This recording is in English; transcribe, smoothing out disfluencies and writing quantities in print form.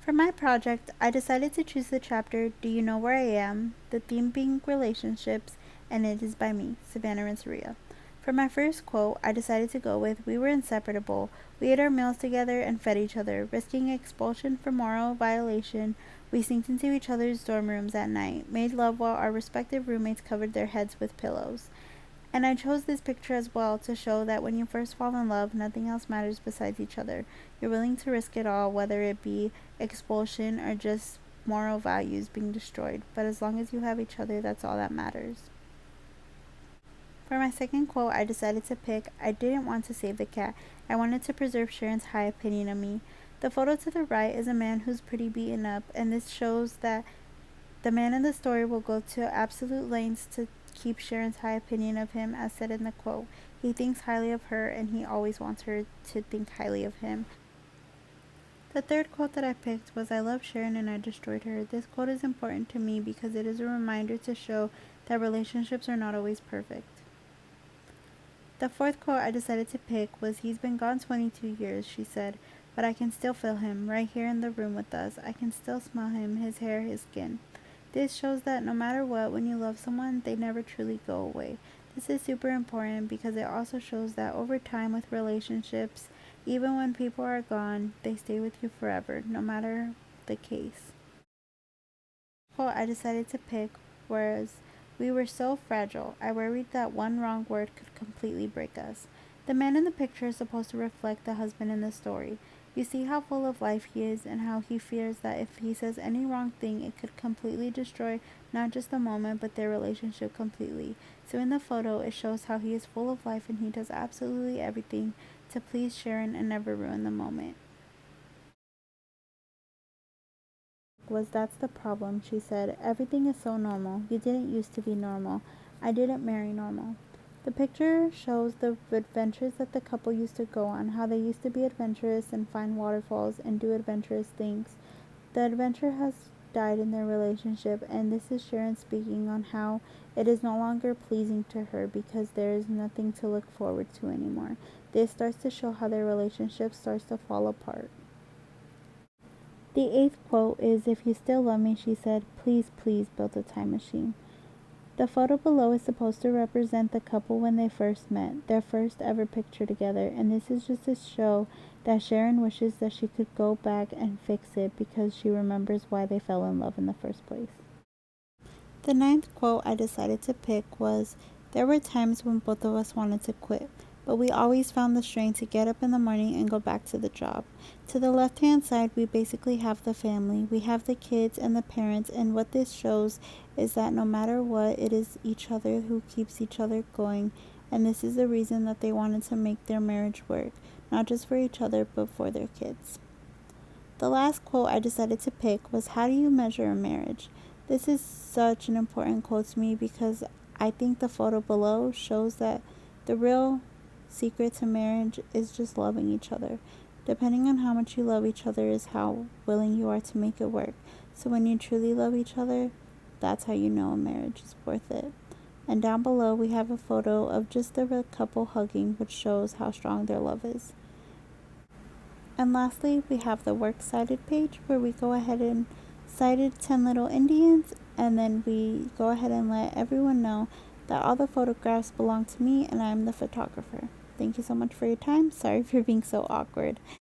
For my project, I decided to choose the chapter Do You Know Where I Am? The theme being relationships, and it is by me, Savannah Renteria. For my first quote, I decided to go with We were inseparable. We ate our meals together and fed each other, risking expulsion for moral violation. We sneaked into each other's dorm rooms at night, made love while our respective roommates covered their heads with pillows. And I chose this picture as well to show that when you first fall in love, nothing else matters besides each other. You're willing to risk it all, whether it be expulsion or just moral values being destroyed. But as long as you have each other, that's all that matters. For my second quote, I decided to pick I didn't want to save the cat. I wanted to preserve Sharon's high opinion of me. The photo to the right is a man who's pretty beaten up, and this shows that the man in the story will go to absolute lengths to keep Sharon's high opinion of him, as said in the quote. He thinks highly of her, and he always wants her to think highly of him. The third quote that I picked was I love Sharon and I destroyed her. This quote is important to me because it is a reminder to show that relationships are not always perfect. The fourth quote I decided to pick was He's been gone 22 years, she said, but I can still feel him right here in the room with us. I can still smell him, his hair, his skin. This shows that no matter what, when you love someone, they never truly go away. This is super important because it also shows that over time with relationships, even when people are gone, they stay with you forever, no matter the case. The quote I decided to pick was We were so fragile. I worried that one wrong word could completely break us. The man in the picture is supposed to reflect the husband in the story. You see how full of life he is and how he fears that if he says any wrong thing, it could completely destroy not just the moment but their relationship completely. So in the photo, it shows how he is full of life and he does absolutely everything to please Sharon and never ruin the moment. That's the problem, she said. Everything is so normal. You didn't used to be normal. I didn't marry normal. The picture shows the adventures that the couple used to go on, how they used to be adventurous and find waterfalls and do adventurous things. The adventure has died in their relationship, and this is Sharon speaking on how it is no longer pleasing to her because there is nothing to look forward to anymore. This starts to show how their relationship starts to fall apart. The eighth quote is If you still love me, she said, please, please build a time machine. The photo below is supposed to represent the couple when they first met, their first ever picture together, and this is just to show that Sharon wishes that she could go back and fix it because she remembers why they fell in love in the first place. The ninth quote I decided to pick was There were times when both of us wanted to quit, but we always found the strength to get up in the morning and go back to the job. To the left hand side, we basically have the family. We have the kids and the parents, and what this shows is that no matter what, it is each other who keeps each other going, and this is the reason that they wanted to make their marriage work, not just for each other, but for their kids. The last quote I decided to pick was How do you measure a marriage? This is such an important quote to me because I think the photo below shows that the real secret to marriage is just loving each other. Depending on how much you love each other is how willing you are to make it work. So when you truly love each other, that's how you know a marriage is worth it. And down below we have a photo of just the couple hugging, which shows how strong their love is. And lastly, we have the works cited page where we go ahead and cited 10 little Indians, and then we go ahead and let everyone know that all the photographs belong to me and I'm the photographer. Thank you so much for your time. Sorry for being so awkward.